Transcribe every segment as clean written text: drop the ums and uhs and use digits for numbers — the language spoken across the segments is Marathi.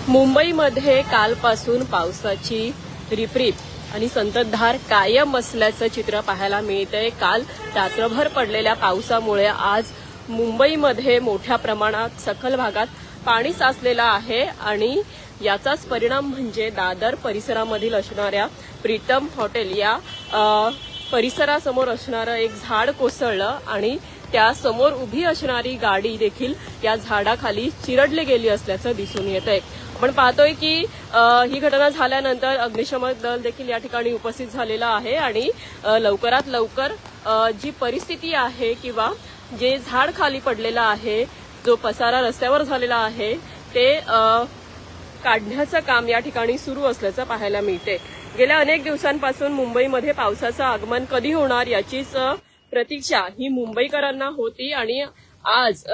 मुंबईमध्ये कालपासून पावसाची रिपरिप आणि संततधार कायम असल्याचं चित्र पाहायला मिळतंय। काल रात्रभर पडलेल्या पावसामुळे आज मुंबईमध्ये मोठ्या प्रमाणात सखल भागात पाणी साचलेलं आहे आणि याचाच परिणाम म्हणजे दादर परिसरामधील असणाऱ्या प्रीतम हॉटेल या परिसरासमोर असणारं एक झाड कोसळलं आणि त्या समोर उभी असणारी गाडी देखील या झाडाखाली चिरडली गेली असल्याचं दिसून येत आहे। आपण पाहतोय की ही घटना झाल्यानंतर अग्निशमन दल देखील या ठिकाणी उपस्थित झालेलं आहे आणि लवकरात लवकर जी परिस्थिती आहे किंवा जे झाड खाली पडलेलं आहे, जो पसारा रस्त्यावर झालेला आहे ते काढण्याचं काम या ठिकाणी सुरू असल्याचं पाहायला मिळते। गेल्या अनेक दिवसांपासून मुंबईमध्ये पावसाचं आगमन कधी होणार याचीच प्रतीक्षा ही मुंबईकरांना होती आणि आज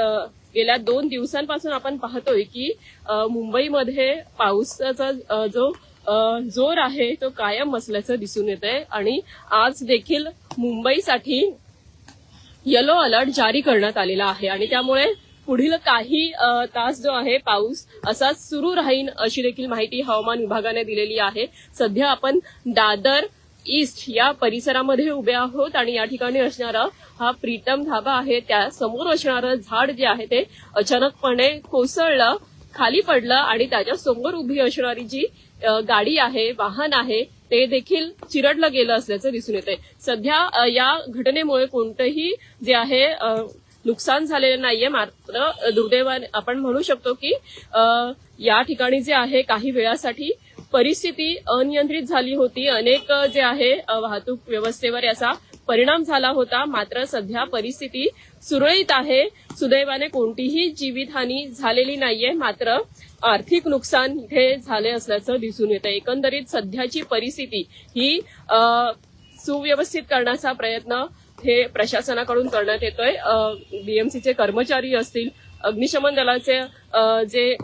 गेल्या 2 दिवसांपासून आपण पाहतोय की मुंबईमध्ये पावसाचा जो जोर आहे तो कायम असल्याचं दिसून येत आहे आणि आज देखील मुंबईसाठी येलो अलर्ट जारी करण्यात आलेला आहे आणि त्यामुळे पुढील काही तास जो आहे पाऊस असाच सुरू राहील अशी देखील माहिती हवामान विभागाने दिलेली आहे। सध्या आपण दादर ईस्ट या परिसरामध्ये उभे आहोत आणि या ठिकाणी असणारा हा प्रीतम धाबा आहे, त्या समोर असणारं झाड जे आहे ते अचानकपणे कोसळलं, खाली पडलं आणि त्याच्या समोर उभी असणारी जी गाडी आहे, वाहन आहे ते देखील चिरडलं गेलं असल्याचं दिसून येतंय। सध्या या घटनेमुळे कोणतंही जे आहे नुकसान झालेलं नाहीये, मात्र दुर्दैवाने आपण म्हणू शकतो की या ठिकाणी जे आहे काही वेळासाठी परिस्थिती अनियंत्रित झाली होती। अनेक जे आहे वाहतूक व्यवस्थेवर याचा परिणाम झाला होता, मात्र सध्या परिस्थिती सुरळीत आहे। सुदैवाने कोणतीही जीवितहानी झालेली नाहीये, मात्र आर्थिक नुकसान इथे झाले असल्याचं दिसून येतं। एकंदरीत सध्याची परिस्थिती ही सुव्यवस्थित करण्याचा प्रयत्न हे प्रशासनाकडून करण्यात येतोय। बीएमसीचे कर्मचारी असतील, अग्निशमन दलाचे जे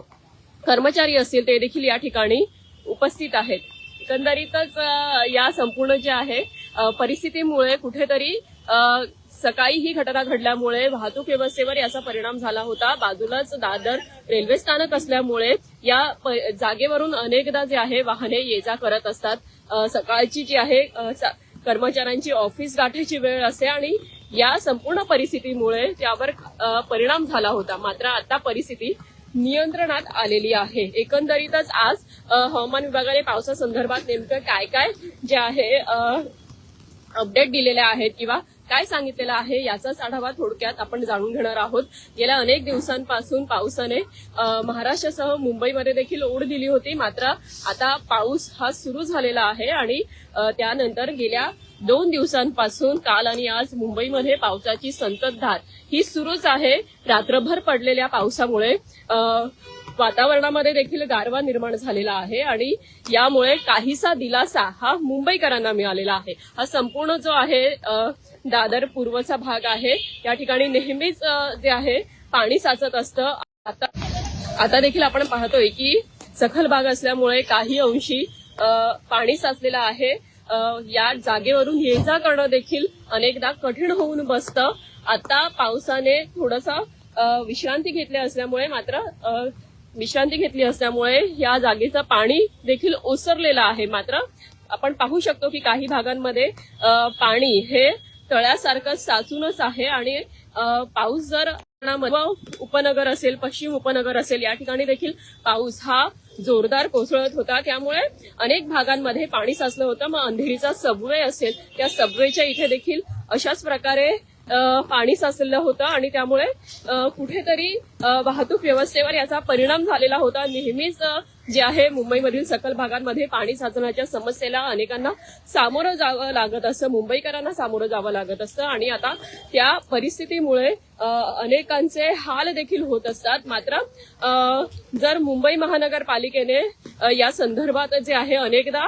कर्मचारी असतील ते देखील या ठिकाणी उपस्थित आहेत। एकंदरीतच या संपूर्ण जे आहे परिस्थितीमुळे कुठेतरी सकाळी ही घटना घडल्यामुळे वाहतूक व्यवस्थेवर याचा परिणाम झाला होता। बाजूलाच दादर रेल्वे स्थानक असल्यामुळे या जागेवरून अनेकदा जे आहे वाहने ये जा करत असतात। सकाळची जी आहे कर्मचाऱ्यांची ऑफिस गाठायची वेळ असते आणि या संपूर्ण परिस्थितीमुळे त्यावर परिणाम झाला होता, मात्र आता परिस्थिती नियंत्रणात आलेली आहे। एकंदरीतच आज हवामान विभागाने पावसासंदर्भात नेमकं काय काय जे आहे अपडेट दिलेले आहेत किंवा काय सांगितलेलं आहे याचाच आढावा थोडक्यात आपण जाणून घेणार आहोत। गेल्या अनेक दिवसांपासून पावसाने महाराष्ट्रासह मुंबईमध्ये देखील ओढ दिली होती, मात्र आता पाऊस हा सुरू झालेला आहे आणि त्यानंतर गेल्या 2 दिवसांपासून काल आणि आज मुंबईमध्ये पावसाची संततधार ही सुरूच आहे। रात्रभर पडलेल्या पावसामुळे वातावरणामध्ये देखील गारवा निर्माण झालेला आहे आणि यामुळे काहीसा दिलासा हा मुंबईकरांना मिळालेला आहे। हा संपूर्ण जो आहे दादर पूर्वचा भाग आहे, या ठिकाणी नेहमीच जे आहे पाणी साचत असतं। आता देखील आपण पाहतोय की सखल भाग असल्यामुळे काही अंशी पाणी साचलेलं आहे। या जागेवरून ये जा करणं देखील अनेकदा कठीण होऊन बसतं। आता पावसाने थोडंसं विश्रांती घेतली असल्यामुळे या जागेचं पाणी देखील ओसरलेलं आहे, मात्र आपण पाहू शकतो की काही भागांमध्ये पाणी हे तळ्यासारखं साचूनच आहे आणि पाऊस जर उपनगर असेल, पश्चिम उपनगर असेल, या ठिकाणी देखील पाऊस हा जोरदार कोसळत होता, त्यामुळे अनेक भागांमध्ये पाणी साचलं होतं। मग अंधेरीचा सबवे असेल, त्या सबवेच्या इथे देखील अशाच प्रकारे पाणी साचलेलं होतं आणि त्यामुळे कुठेतरी वाहतूक व्यवस्थेवर याचा परिणाम झालेला होता। नेहमीच जे आहे मुंबईमधील सखल भागांमध्ये पाणी साचण्याच्या समस्येला अनेकांना सामोरं जावं लागत असतं, मुंबईकरांना सामोरं जावं लागत असतं आणि आता त्या परिस्थितीमुळे अनेकांचे हाल देखील होत असतात। मात्र जर मुंबई महानगरपालिकेने या संदर्भात जे आहे अनेकदा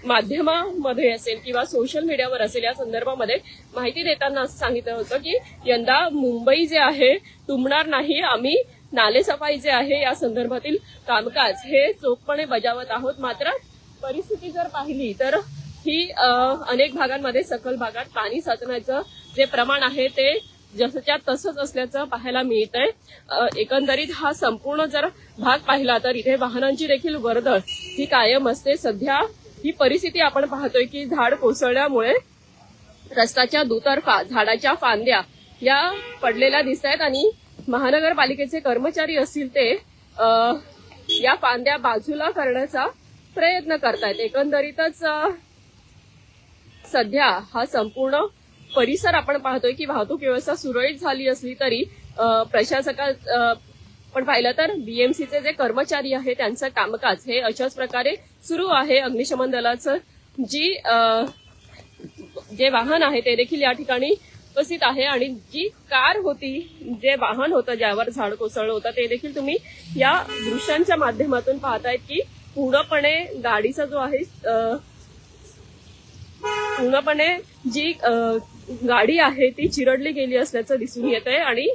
माध्यमामध्ये असेल किंवा सोशल मीडियावर असेल या संदर्भामध्ये माहिती देताना असं सांगितलं होतं की यंदा मुंबई जे आहे तुंबणार नाही, आम्ही नालेसफाई जे आहे या संदर्भातील कामकाज हे चोखपणे बजावत आहोत। मात्र परिस्थिती जर पाहिली तर ही अनेक भागांमध्ये सखल भागात पाणी साचण्याचं जे प्रमाण आहे ते जसंच्या तसंच असल्याचं पाहायला मिळतंय। एकंदरीत हा संपूर्ण जर भाग पाहिला तर इथे वाहनांची देखील वर्दळ ही कायम असते। सध्या ही परिस्थिती आपण पाहतोय की झाड कोसळल्यामुळे रस्त्याच्या दुतर्फा झाडाच्या फांद्या या पडलेल्या दिसत आहेत आणि महानगरपालिकेचे कर्मचारी असतील ते या फांद्या बाजूला करण्याचा प्रयत्न करतायत। एकंदरीतच सध्या हा संपूर्ण परिसर आपण पाहतोय की वाहतूक व्यवस्था सुरळीत झाली असली तरी आपण पाहिलं तर बीएमसीचे जे कर्मचारी आहे त्यांचं कामकाज हे अशाच प्रकारे सुरू आहे। अग्निशमन दलाचं जे वाहन आहे ते देखील या ठिकाणी उपस्थित आहे आणि जी कार होती, जे वाहन होतं ज्यावर झाड कोसळलं होतं ते देखील तुम्ही या दृश्यांच्या माध्यमातून पाहतायत की पूर्णपणे गाडीचा जो आहे पूर्णपणे जी गाडी आहे ती चिरडली गेली असल्याचं दिसून येत आहे आणि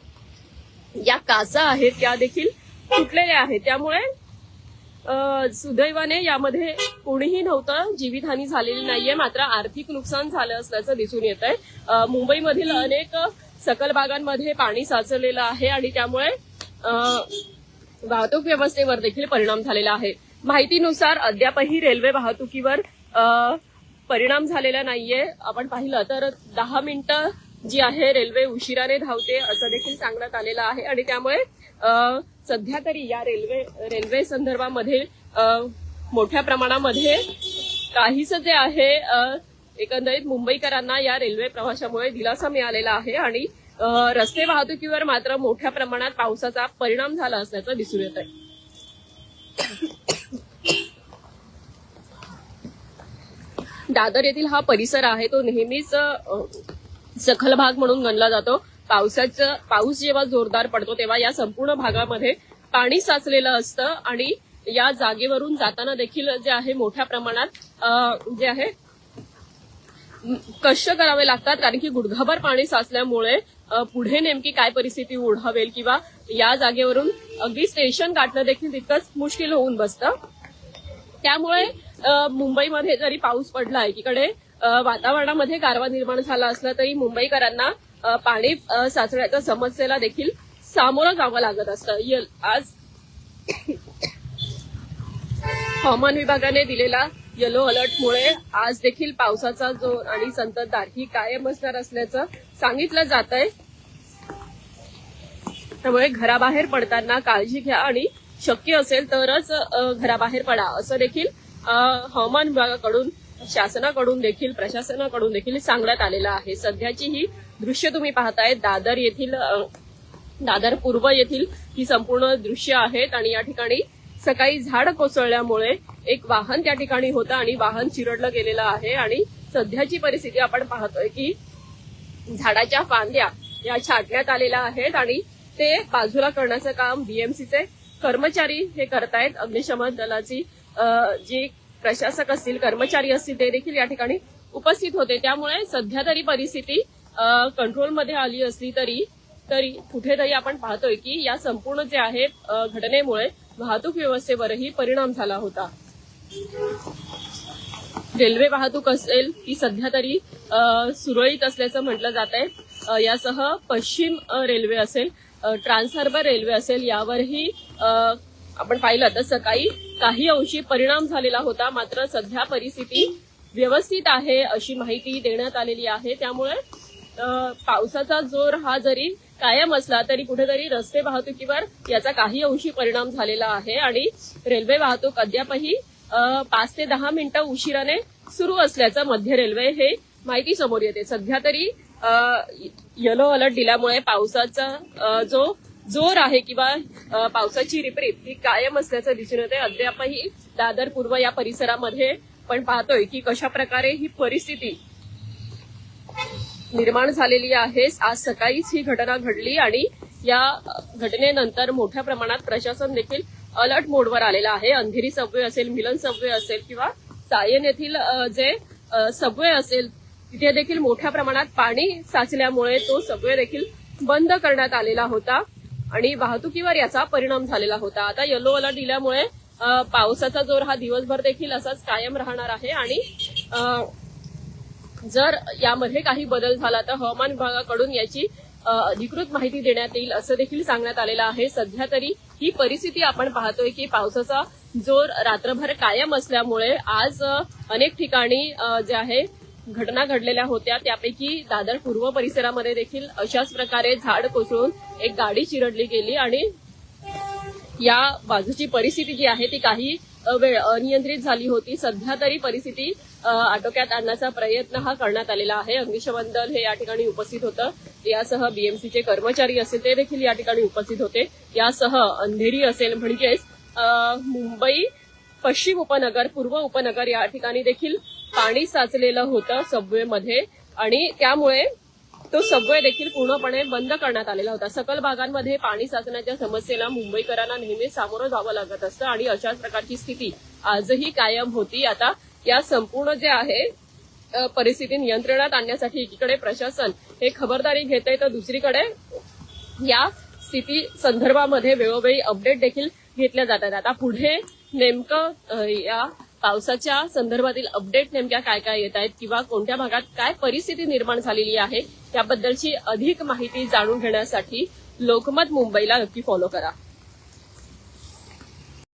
या काचा आहेत त्या देखील तुटलेल्या आहेत। त्यामुळे सुदैवाने यामध्ये कोणीही नव्हतं, जीवितहानी झालेली नाहीये, मात्र आर्थिक नुकसान झालं असल्याचं दिसून येत आहे। मुंबईमधील अनेक सकल भागांमध्ये पाणी साचलेलं आहे आणि त्यामुळे वाहतूक व्यवस्थेवर देखील परिणाम झालेला आहे। माहितीनुसार अद्यापही रेल्वे वाहतुकीवर परिणाम झालेला नाहीये। आपण पाहिलं तर 10 मिनिटं जी आहे रेल्वे उशिराने धावते असं देखील सांगण्यात आलेलं आहे आणि त्यामुळे सध्या तरी या रेल्वे संदर्भामध्ये मोठ्या प्रमाणामध्ये काहीसं जे आहे एकंदरीत मुंबईकरांना या रेल्वे प्रवासामुळे दिलासा मिळालेला आहे आणि रस्ते वाहतुकीवर मात्र मोठ्या प्रमाणात पावसाचा परिणाम झाला असल्याचं दिसून येत आहे। दादर येथील हा परिसर आहे तो नेहमीच सखल भाग म्हणून गणला जातो। पाऊस जेव्हा जोरदार पडतो तेव्हा या संपूर्ण भागामध्ये पाणी साचलेलं असतं आणि या जागेवरून जाताना देखील जे आहे मोठ्या प्रमाणात जे आहे कष्ट करावे लागतात, कारण की गुडघाभर पाणी साचल्यामुळे पुढे नेमकी काय परिस्थिती ओढावेल किंवा या जागेवरून अगदी स्टेशन गाठणं देखील तितकंच मुश्किल होऊन बसतं। त्यामुळे मुंबईमध्ये जरी पाऊस पडला एकीकडे वातावरणामध्ये गारवा निर्माण झाला असला तरी मुंबईकरांना पाणी साचण्याच्या समस्येला देखील सामोरं जावं लागत असतं। आज हवामान विभागाने दिलेला येलो अलर्टमुळे आज देखील पावसाचा जोर आणि संततधार ही कायम असणार असल्याचं सांगितलं जात आहे। त्यामुळे घराबाहेर पडताना काळजी घ्या आणि शक्य असेल तरच घराबाहेर पडा असं देखील हवामान विभागाकडून, शासनाकडून देखील, प्रशासनाकडून देखील सांगण्यात आलेलं आहे। सध्याची ही दृश्य तुम्ही पाहताय दादर पूर्व येथील ही संपूर्ण दृश्य आहेत आणि या ठिकाणी सकाळी झाड कोसळल्यामुळे एक वाहन त्या ठिकाणी होतं आणि वाहन चिरडलं गेलेलं आहे आणि सध्याची परिस्थिती आपण पाहतोय की झाडाच्या फांद्या या छाटण्यात आलेल्या आहेत आणि ते बाजूला करण्याचं काम बीएमसीचे कर्मचारी हे करतायत। अग्निशमन दलाची जी प्रशासक असतील, कर्मचारी असतील ते देखील या ठिकाणी उपस्थित होते। त्यामुळे सध्या तरी परिस्थिती कंट्रोलमध्ये आली असली तरी कुठेतरी आपण पाहतोय की या संपूर्ण जे आहे घटनेमुळे वाहतूक व्यवस्थेवरही परिणाम झाला होता। रेल्वे वाहतूक असेल ती सध्या तरी सुरळीत असल्याचं म्हटलं जात आहे। यासह पश्चिम रेल्वे असेल, ट्रान्स हार्बर रेल्वे असेल, यावरही आपण पाहिलं तर सकाळी काही अंशी परिणाम झालेला होता, मात्र सध्या परिस्थिती व्यवस्थित आहे अशी माहिती देण्यात आलेली आहे। त्यामुळे पावसाचा जोर हा जरी कायम असला तरी कुठेतरी रस्ते वाहतुकीवर याचा काही अंशी परिणाम झालेला आहे आणि रेल्वे वाहतूक अद्यापही 5 ते 10 मिनिटं उशिराने सुरू असल्याचं मध्य रेल्वे हे माहिती समोर येते। सध्या तरी येलो अलर्ट दिल्यामुळे पावसाचा जो जोर आहे किंवा पावसाची रिपरिप ही कायम असल्याचं दिसून येते। अद्यापही दादर पूर्व या परिसरामध्ये आपण पाहतोय की कशा प्रकारे ही परिस्थिती निर्माण झालेली आहे। आज सकाळीच ही घटना घडली आणि या घटनेनंतर मोठ्या प्रमाणात प्रशासन देखील अलर्ट मोडवर आलेला आहे। अंधेरी सबवे असेल, मिलन सबवे असेल किंवा सायन येथील जे सबवे असेल तिथे देखील मोठ्या प्रमाणात पाणी साचल्यामुळे तो सबवे देखील बंद करण्यात आलेला होता आणि वाहतुकीवर याचा परिणाम झालेला होता। आता येलो अलर्ट दिल्यामुळे पावसाचा जोर हा दिवसभर देखील असाच कायम राहणार आहे आणि जर यामध्ये काही बदल झाला तर हवामान विभागाकडून याची अधिकृत माहिती देण्यात येईल असं देखील सांगण्यात आलेलं आहे. सध्या तरी ही परिस्थिती आपण पाहतोय की पावसाचा जोर रात्रभर कायम असल्यामुळे आज अनेक ठिकाणी जे आहे घटना घडलेल्या होत्या. त्यापैकी दादर पूर्व परिसरामध्ये देखील अशाच प्रकारे झाड कोसळून एक गाडी चिरडली गेली आणि या बाजूची परिस्थिती जी आहे ती काही वेळ अनियंत्रित झाली होती. सध्या तरी परिस्थिती आटोक्यात आणण्याचा प्रयत्न हा करण्यात आलेला आहे. अग्निशमन दल हे या ठिकाणी उपस्थित होतं. यासह बीएमसीचे कर्मचारी असेल ते देखील या ठिकाणी उपस्थित होते. यासह अंधेरी असेल म्हणजेच मुंबई पश्चिम उपनगर, पूर्व उपनगर या ठिकाणी देखील पाणी साचलेलं होतं सबवेमध्ये आणि त्यामुळे तो सबवे देखील पूर्णपणे बंद करण्यात आलेला होता. सकल भागांमध्ये पाणी साचण्याच्या समस्येला मुंबईकरांना नेहमीच सामोरं जावं लागत असतं आणि अशाच प्रकारची स्थिती आजही कायम होती. आता या संपूर्ण जे आहे परिस्थिती नियंत्रणात आणण्यासाठी एकीकडे प्रशासन हे खबरदारी घेत आहे तर दुसरीकडे या स्थिती संदर्भामध्ये वेळोवेळी अपडेट देखील घेतल्या जातात. आता पुढे नेमकं या पावसाच्या संदर्भातील अपडेट नेमक्या काय काय येत आहेत किंवा कोणत्या भागात काय परिस्थिती निर्माण झालेली आहे याबद्दलची अधिक माहिती जाणून घेण्यासाठी लोकमत मुंबईला नक्की फॉलो करा.